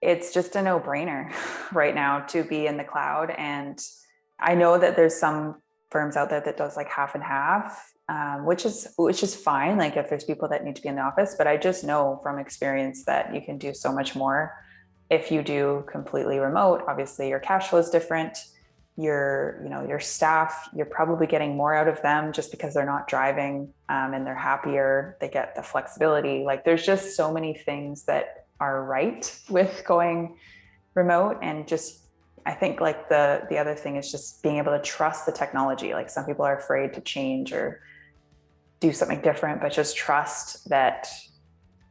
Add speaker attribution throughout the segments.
Speaker 1: it's just a no-brainer right now to be in the cloud. And I know that there's some firms out there that does like half and half, which is fine. Like if there's people that need to be in the office, but I just know from experience that you can do so much more if you do completely remote. Obviously, your cash flow is different. Your staff, you're probably getting more out of them just because they're not driving, and they're happier. They get the flexibility. Like there's just so many things that are right with going remote. And just, I think like the other thing is just being able to trust the technology. Like some people are afraid to change or do something different, but just trust that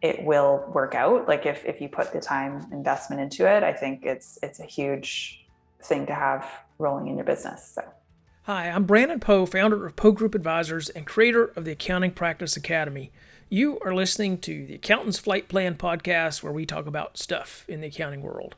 Speaker 1: it will work out. Like if you put the time investment into it, I think it's a huge thing to have rolling in your business. So.
Speaker 2: Hi, I'm Brandon Poe, founder of Poe Group Advisors and creator of the Accounting Practice Academy. You are listening to the Accountant's Flight Plan podcast, where we talk about stuff in the accounting world.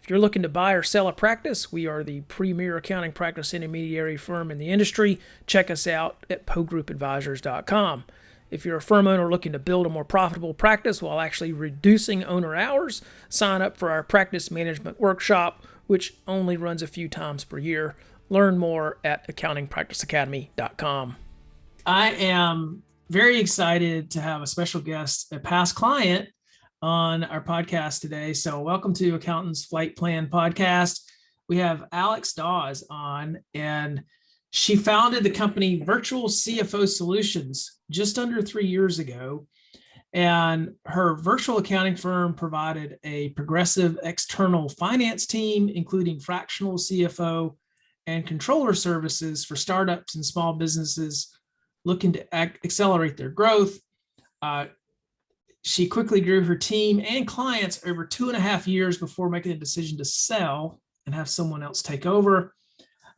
Speaker 2: If you're looking to buy or sell a practice, we are the premier accounting practice intermediary firm in the industry. Check us out at poegroupadvisors.com. If you're a firm owner looking to build a more profitable practice while actually reducing owner hours, sign up for our practice management workshop, which only runs a few times per year. Learn more at accountingpracticeacademy.com. I am very excited to have a special guest, a past client, on our podcast today. So welcome to Accountant's Flight Plan podcast. We have Alex Dawes on, and she founded the company Virtual CFO Solutions just under 3 years ago. And her virtual accounting firm provided a progressive external finance team, including fractional CFO and controller services for startups and small businesses looking to accelerate their growth. She quickly grew her team and clients over 2.5 years before making the decision to sell and have someone else take over.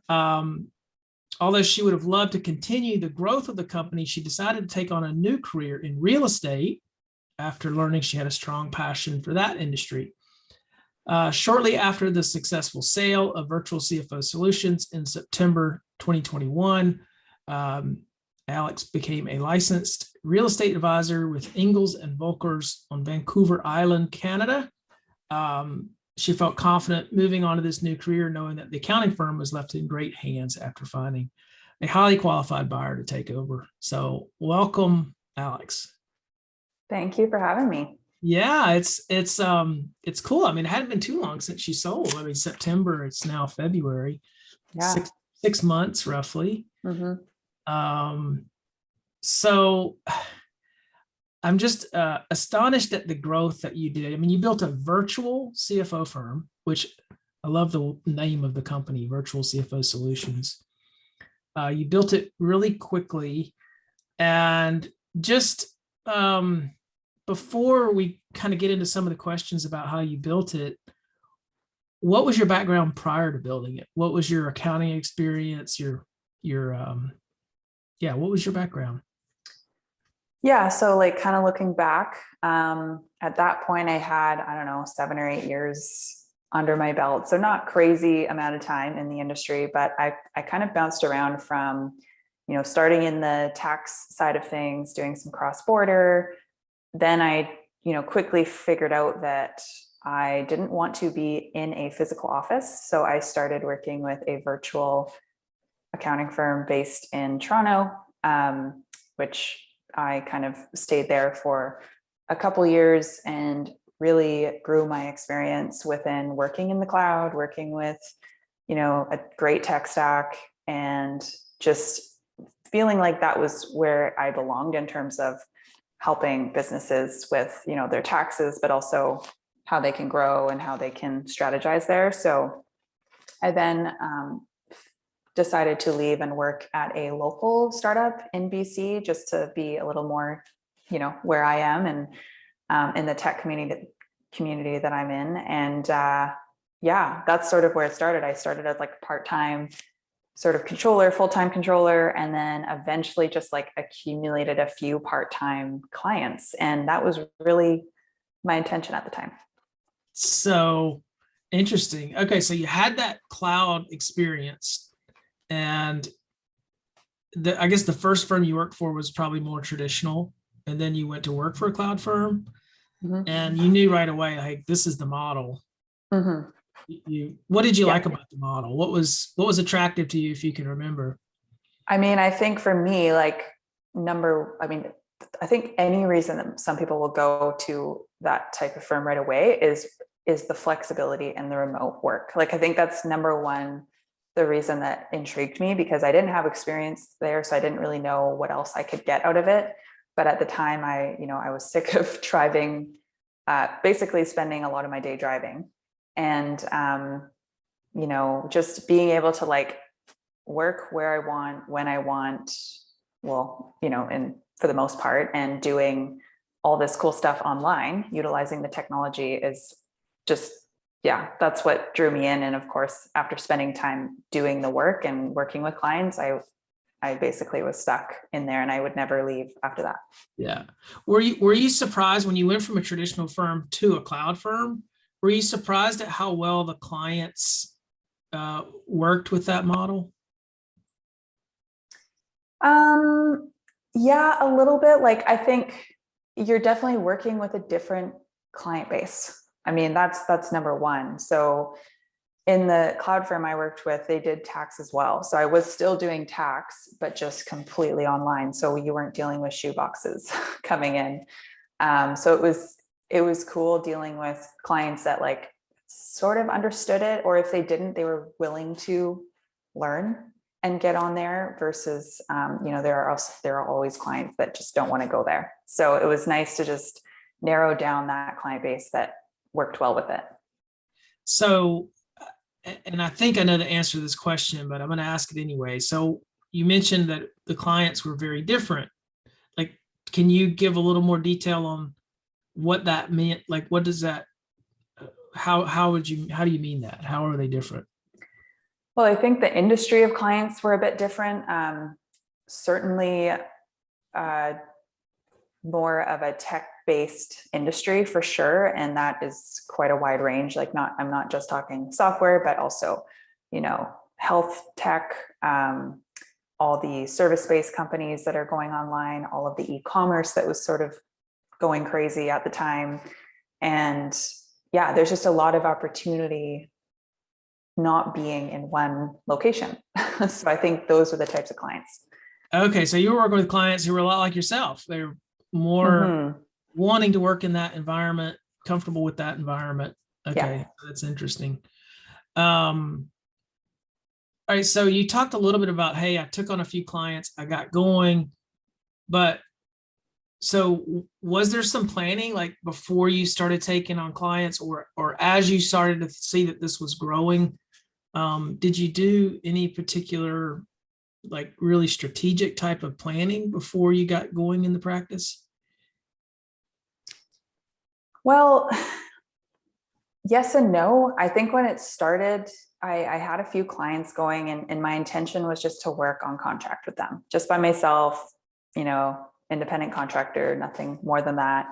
Speaker 2: Although she would have loved to continue the growth of the company, she decided to take on a new career in real estate after learning she had a strong passion for that industry. Shortly after the successful sale of Virtual CFO Solutions in September 2021, Alex became a licensed real estate advisor with Ingalls and Volkers on Vancouver Island, Canada. She felt confident moving on to this new career, knowing that the accounting firm was left in great hands after finding a highly qualified buyer to take over. So welcome, Alex.
Speaker 1: Thank you for having me.
Speaker 2: Yeah, it's cool. I mean, it hadn't been too long since you sold. I mean, September, it's now February.
Speaker 1: Yeah.
Speaker 2: Six months roughly.
Speaker 1: Mm-hmm.
Speaker 2: So I'm just astonished at the growth that you did. I mean, you built a virtual CFO firm, which I love the name of the company, Virtual CFO Solutions. You built it really quickly. And just before we kind of get into some of the questions about how you built it, what was your background prior to building it? What was your accounting experience? What was your background?
Speaker 1: Yeah. So like kind of looking back, at that point I had, 7 or 8 years under my belt. So not crazy amount of time in the industry, but I kind of bounced around from, starting in the tax side of things, doing some cross-border. Then I, quickly figured out that I didn't want to be in a physical office. So I started working with a virtual accounting firm based in Toronto, which I kind of stayed there for a couple years and really grew my experience within working in the cloud, working with, a great tech stack, and just feeling like that was where I belonged in terms of helping businesses with, their taxes, but also how they can grow and how they can strategize there. So I then decided to leave and work at a local startup in BC just to be a little more, where I am and in the tech community that I'm in. And that's sort of where it started. I started as like part-time sort of controller, full-time controller, and then eventually just like accumulated a few part-time clients. And that was really my intention at the time.
Speaker 2: So interesting. Okay. So you had that cloud experience, and I guess the first firm you worked for was probably more traditional, and then you went to work for a cloud firm.
Speaker 1: Mhm.
Speaker 2: and you knew right away, like, this is the model.
Speaker 1: Mhm.
Speaker 2: What did you
Speaker 1: Yeah.
Speaker 2: like about the model? What was attractive to you, if you can remember?
Speaker 1: I mean, I think for me, like I think any reason that some people will go to that type of firm right away is the flexibility and the remote work. Like, I think that's number one, the reason that intrigued me, because I didn't have experience there, so I didn't really know what else I could get out of it. But at the time, I was sick of driving, basically spending a lot of my day driving, and just being able to like work where I want, when I want, well, and for the most part, and doing all this cool stuff online, utilizing the technology is just, yeah, that's what drew me in. And of course, after spending time doing the work and working with clients, I basically was stuck in there and I would never leave after that.
Speaker 2: Yeah. Were you surprised when you went from a traditional firm to a cloud firm? Were you surprised at how well the clients worked with that model?
Speaker 1: Um, yeah, a little bit. Like, I think you're definitely working with a different client base. I mean, that's number one. So in the cloud firm I worked with, they did tax as well. So I was still doing tax, but just completely online. So you weren't dealing with shoe boxes coming in. So it was cool dealing with clients that like sort of understood it, or if they didn't, they were willing to learn and get on there versus, there are always clients that just don't want to go there. So it was nice to just narrow down that client base that worked well with it.
Speaker 2: So, and I think I know the answer to this question, but I'm going to ask it anyway. So you mentioned that the clients were very different. Like, can you give a little more detail on what that meant? Like, what does that, how do you mean that? How are they different?
Speaker 1: Well, I think the industry of clients were a bit different. Certainly, more of a tech-based industry for sure, and that is quite a wide range. Like, I'm not just talking software, but also, health tech, all the service-based companies that are going online, all of the e-commerce that was sort of going crazy at the time, and yeah, there's just a lot of opportunity not being in one location. So I think those are the types of clients.
Speaker 2: Okay, so you were working with clients who were a lot like yourself. They're more
Speaker 1: Mm-hmm.
Speaker 2: wanting to work in that environment, comfortable with that environment.
Speaker 1: Yeah.
Speaker 2: Okay, that's interesting. All right, so you talked a little bit about, hey, I took on a few clients, I got going, but so was there some planning like before you started taking on clients, or as you started to see that this was growing? Did you do any particular like really strategic type of planning before you got going in the practice?
Speaker 1: Well, yes and no. I think when it started, I had a few clients going, and my intention was just to work on contract with them, just by myself, independent contractor, nothing more than that.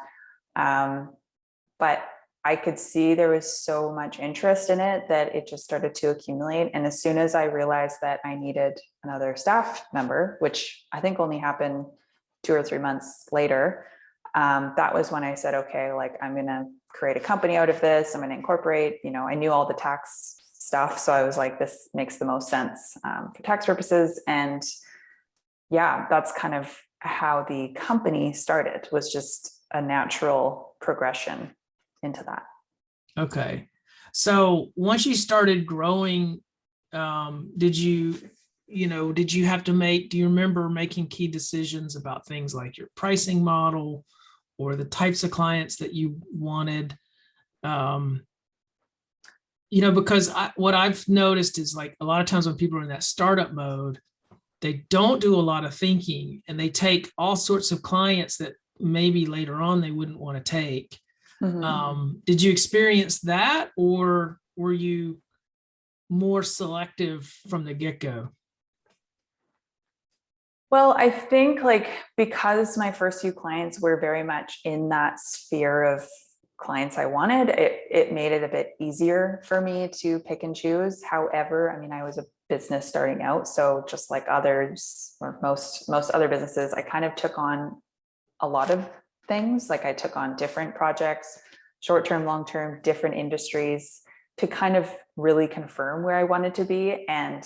Speaker 1: But I could see there was so much interest in it that it just started to accumulate. And as soon as I realized that I needed another staff member, which I think only happened 2 or 3 months later, that was when I said, okay, like, I'm going to create a company out of this. I'm going to incorporate, I knew all the tax stuff. So I was like, this makes the most sense for tax purposes. And yeah, that's kind of how the company started, was just a natural progression into that.
Speaker 2: Okay. So once you started growing, did you have to do you remember making key decisions about things like your pricing model or the types of clients that you wanted? Because what I've noticed is, like, a lot of times when people are in that startup mode, they don't do a lot of thinking and they take all sorts of clients that maybe later on they wouldn't want to take. Did you experience that, or were you more selective from the get-go?
Speaker 1: Well, I think, like, because my first few clients were very much in that sphere of clients I wanted, it made it a bit easier for me to pick and choose. However, I mean, I was a business starting out, so just like others, or most other businesses, I kind of took on a lot of things. Like I took on different projects, short-term, long-term, different industries to kind of really confirm where I wanted to be. And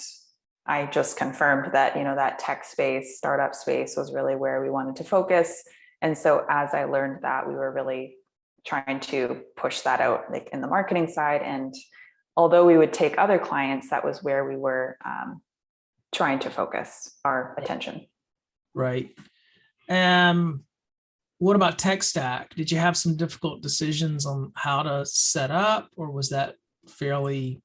Speaker 1: I just confirmed that, that tech space, startup space was really where we wanted to focus. And so as I learned that, we were really trying to push that out like in the marketing side. And although we would take other clients, that was where we were trying to focus our attention.
Speaker 2: Right. What about tech stack? Did you have some difficult decisions on how to set up, or was that fairly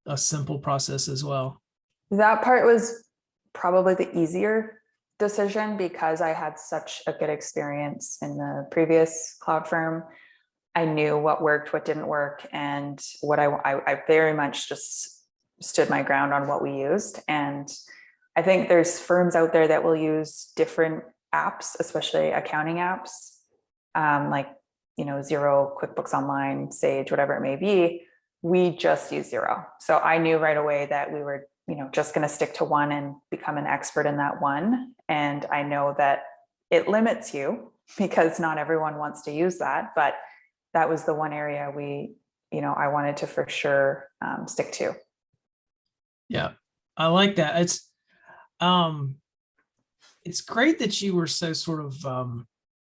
Speaker 2: a simple process as well?
Speaker 1: That part was probably the easier decision because I had such a good experience in the previous cloud firm. I knew what worked, what didn't work, and what I very much just stood my ground on what we used. And I think there's firms out there that will use different apps, especially accounting apps, like, Xero, QuickBooks Online, Sage, whatever it may be. We just use Xero. So I knew right away that we were, just going to stick to one and become an expert in that one. And I know that it limits you because not everyone wants to use that, but that was the one area I wanted to for sure stick to.
Speaker 2: Yeah, I like that. It's great that you were so sort of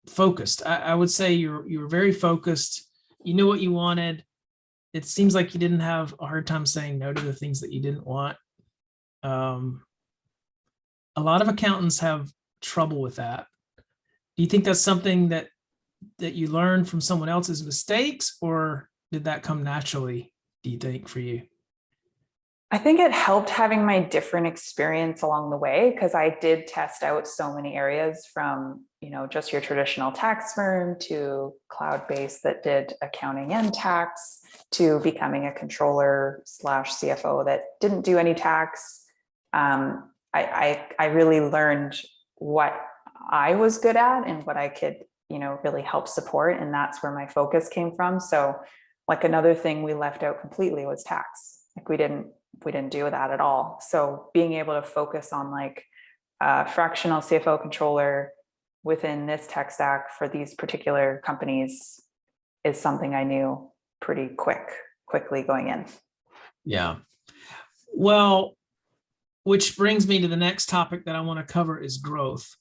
Speaker 2: focused. I would say you were very focused. You knew what you wanted. It seems like you didn't have a hard time saying no to the things that you didn't want. A lot of accountants have trouble with that. Do you think that's something that you learned from someone else's mistakes, or did that come naturally, do you think, for you?
Speaker 1: I think it helped having my different experience along the way, because I did test out so many areas from, just your traditional tax firm to cloud-based that did accounting and tax to becoming a controller / CFO that didn't do any tax. I really learned what I was good at and what I could, really help support. And that's where my focus came from. So like another thing we left out completely was tax. Like we didn't do that at all. So being able to focus on like fractional CFO controller within this tech stack for these particular companies is something I knew pretty quickly going in.
Speaker 2: Yeah. Well, which brings me to the next topic that I want to cover is growth.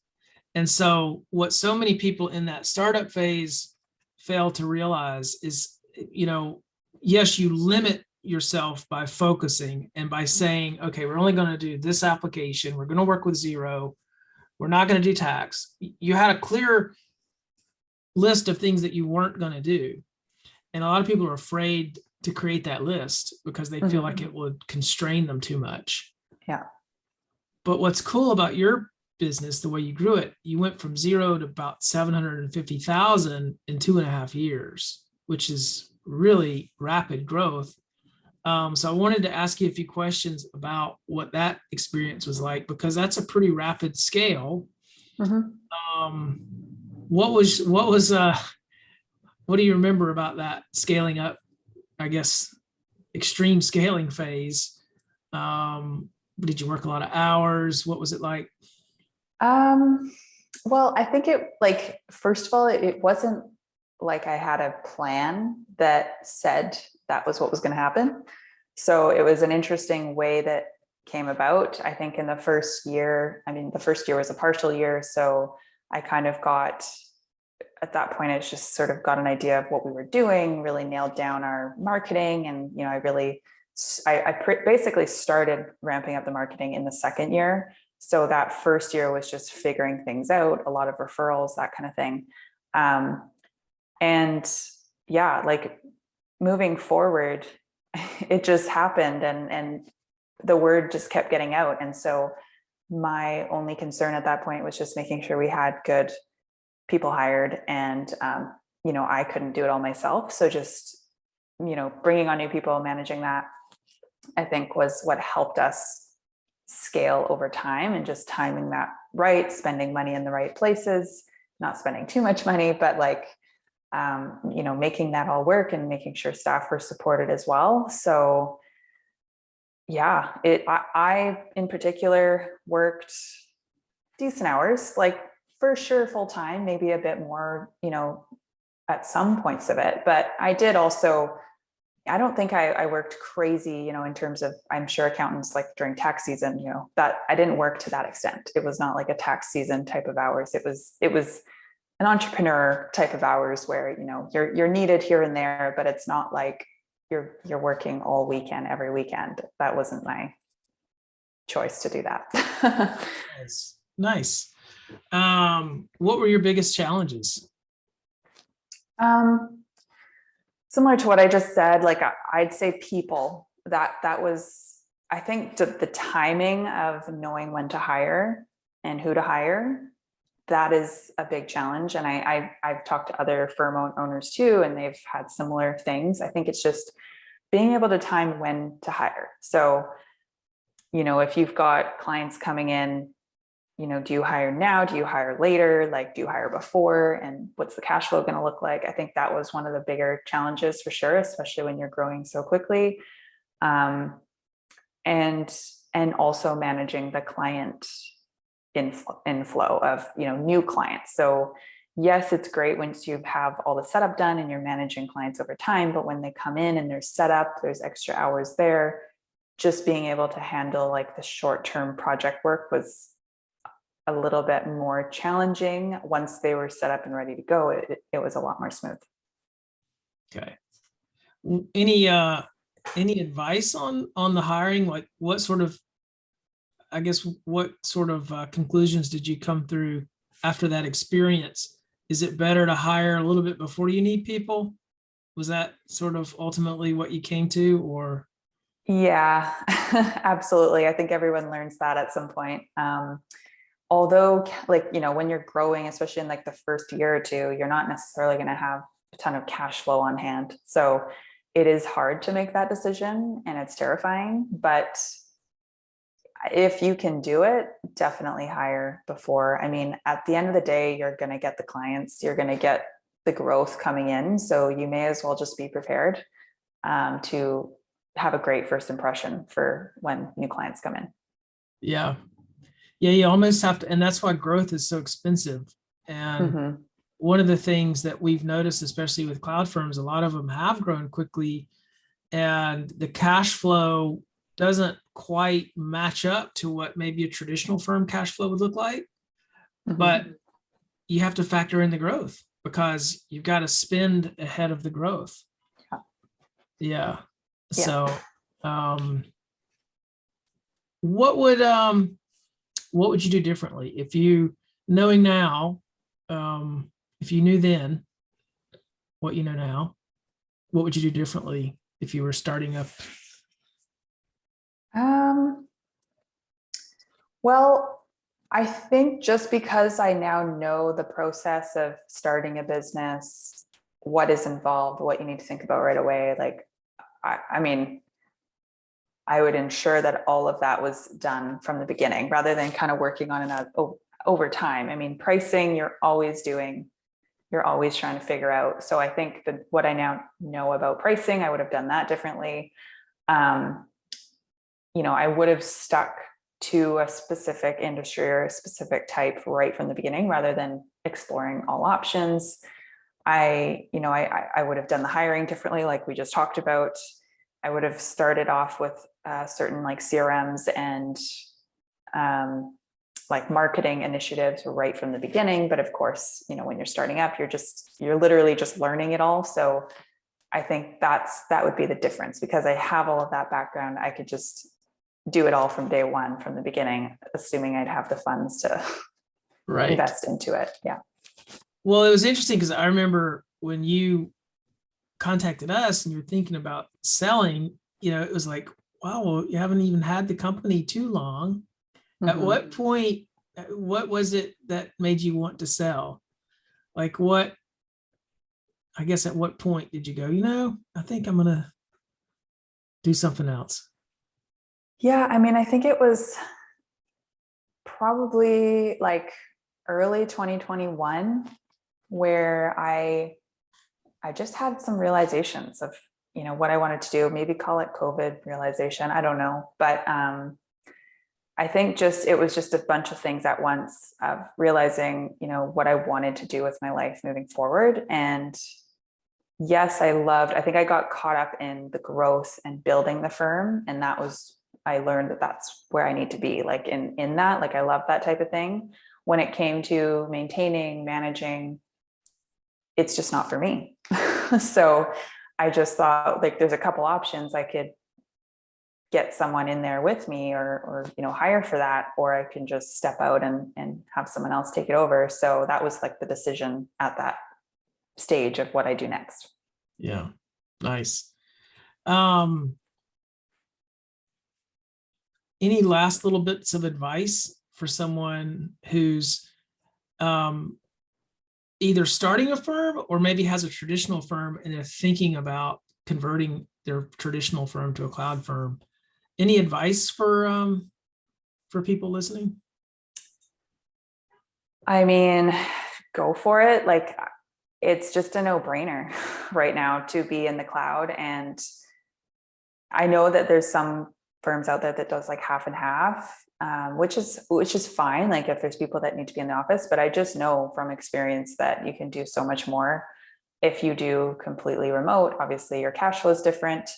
Speaker 2: And so what so many people in that startup phase fail to realize is, yes, you limit yourself by focusing and by saying, okay, we're only going to do this application. We're going to work with Xero. We're not going to do tax. You had a clear list of things that you weren't going to do. And a lot of people are afraid to create that list because they feel like it would constrain them too much.
Speaker 1: Yeah.
Speaker 2: But what's cool about your business, the way you grew it, you went from 0 to about 750,000 in 2.5 years, which is really rapid growth. So I wanted to ask you a few questions about what that experience was like, because that's a pretty rapid scale. What do you remember about that scaling up, I guess, extreme scaling phase? Did you work a lot of hours? What was it like?
Speaker 1: Well, I think first of all, it wasn't like I had a plan that said that was what was going to happen. So it was an interesting way that came about. I think in the first year, the first year was a partial year. So I kind of at that point, I just sort of got an idea of what we were doing, really nailed down our marketing. And, I basically started ramping up the marketing in the second year. So that first year was just figuring things out, a lot of referrals, that kind of thing. And yeah, like moving forward, it just happened and the word just kept getting out. And so my only concern at that point was just making sure we had good people hired and, I couldn't do it all myself. So just, bringing on new people, managing that, I think was what helped us scale over time, and just timing that right, spending money in the right places, not spending too much money, but making that all work and making sure staff were supported as well. So yeah, I in particular worked decent hours, like for sure full time, maybe a bit more, at some points of it. But I did also, I don't think I worked crazy, in terms of, I'm sure accountants like during tax season, that I didn't work to that extent. It was not like a tax season type of hours. It was an entrepreneur type of hours where, you're needed here and there, but it's not like you're working all weekend, every weekend. That wasn't my choice to do that.
Speaker 2: Nice. What were your biggest challenges?
Speaker 1: Similar to what I just said, like I'd say people, that was, I think the timing of knowing when to hire and who to hire, that is a big challenge. And I've talked to other firm owners too, and they've had similar things. I think it's just being able to time when to hire. So, if you've got clients coming in, do you hire now? Do you hire later? Like, do you hire before? And what's the cash flow going to look like? I think that was one of the bigger challenges for sure, especially when you're growing so quickly. And also managing the client inflow of, new clients. So yes, it's great once you have all the setup done and you're managing clients over time, but when they come in and there's setup, there's extra hours there, just being able to handle like the short-term project work was a little bit more challenging. Once they were set up and ready to go, it was a lot more smooth.
Speaker 2: Okay. Any advice on the hiring? Like what sort of conclusions did you come through after that experience? Is it better to hire a little bit before you need people? Was that sort of ultimately what you came to, or?
Speaker 1: Yeah, absolutely. I think everyone learns that at some point. Although, like, when you're growing, especially in like the first year or two, you're not necessarily going to have a ton of cash flow on hand. So it is hard to make that decision and it's terrifying, but if you can do it, definitely hire before. I mean, at the end of the day, you're going to get the clients, you're going to get the growth coming in. So you may as well just be prepared to have a great first impression for when new clients come in.
Speaker 2: Yeah. Yeah, you almost have to, and that's why growth is so expensive. And one of the things that we've noticed, especially with cloud firms, a lot of them have grown quickly and the cash flow doesn't quite match up to what maybe a traditional firm cash flow would look like. But you have to factor in the growth because you've got to spend ahead of the growth. Yeah. So, what would you do differently if you, knowing now, if you knew then what you know now, what would you do differently if you were starting up?
Speaker 1: Well, I think just because I now know the process of starting a business, what is involved, what you need to think about right away, like, I mean, I would ensure that all of that was done from the beginning rather than kind of working on it over time. I mean, pricing, you're always trying to figure out. So I think that what I now know about pricing, I would have done that differently. I would have stuck to a specific industry or a specific type right from the beginning rather than exploring all options. I would have done the hiring differently, like we just talked about. I would have started off with certain like CRMs and like marketing initiatives right from the beginning. But of course, when you're starting up, you're literally just learning it all. So I think that would be the difference, because I have all of that background. I could just do it all from day one, from the beginning, assuming I'd have the funds to invest into it. Yeah.
Speaker 2: Well, it was interesting because I remember when you contacted us and you're thinking about selling, it was like, wow, well, you haven't even had the company too long. At what point, what was it that made you want to sell? Like I guess at what point did you go, I think I'm going to do something else?
Speaker 1: Yeah. I mean, I think it was probably like early 2021 where I just had some realizations of, what I wanted to do, maybe call it COVID realization. I don't know. But I think it was just a bunch of things at once of realizing, what I wanted to do with my life moving forward. And yes, I think I got caught up in the growth and building the firm. And I learned that that's where I need to be, like in that, like, I love that type of thing. When it came to maintaining, managing, it's just not for me. So I just thought, like, there's a couple options. I could get someone in there with me or hire for that, or I can just step out and have someone else take it over. So that was like the decision at that stage of what I do next.
Speaker 2: Yeah. Nice. Any last little bits of advice for someone who's either starting a firm or maybe has a traditional firm and they're thinking about converting their traditional firm to a cloud firm? Any advice for people listening?
Speaker 1: I mean, go for it. Like, it's just a no-brainer right now to be in the cloud. And I know that there's some firms out there that does like half and half, which is fine. Like, if there's people that need to be in the office, but I just know from experience that you can do so much more if you do completely remote. Obviously your cash flow is different.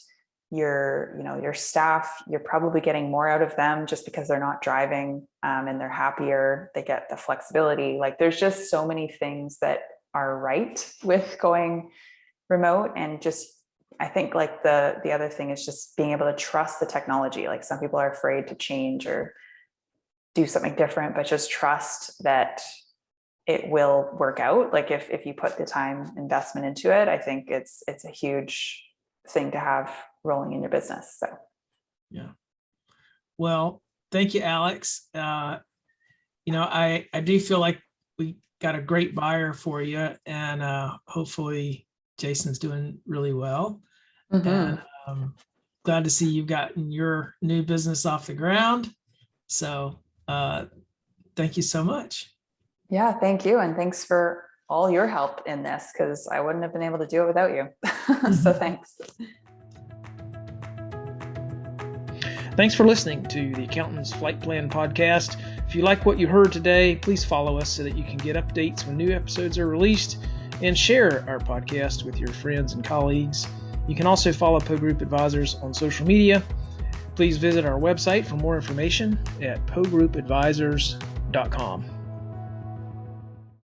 Speaker 1: Your staff, you're probably getting more out of them just because they're not driving, and they're happier. They get the flexibility. Like, there's just so many things that are right with going remote. And just, I think, like, the other thing is just being able to trust the technology. Like, some people are afraid to change or do something different, but just trust that it will work out. Like, if you put the time investment into it, I think it's a huge thing to have rolling in your business. So
Speaker 2: yeah. Well, thank you, Alex. I do feel like we got a great buyer for you, and hopefully Jason's doing really well. And glad to see you've gotten your new business off the ground. So thank you so much.
Speaker 1: Yeah, thank you. And thanks for all your help in this, because I wouldn't have been able to do it without you. So thanks.
Speaker 2: Thanks for listening to the Accountant's Flight Plan podcast. If you like what you heard today, please follow us so that you can get updates when new episodes are released, and share our podcast with your friends and colleagues. You can also follow Poe Group Advisors on social media. Please visit our website for more information at poegroupadvisors.com.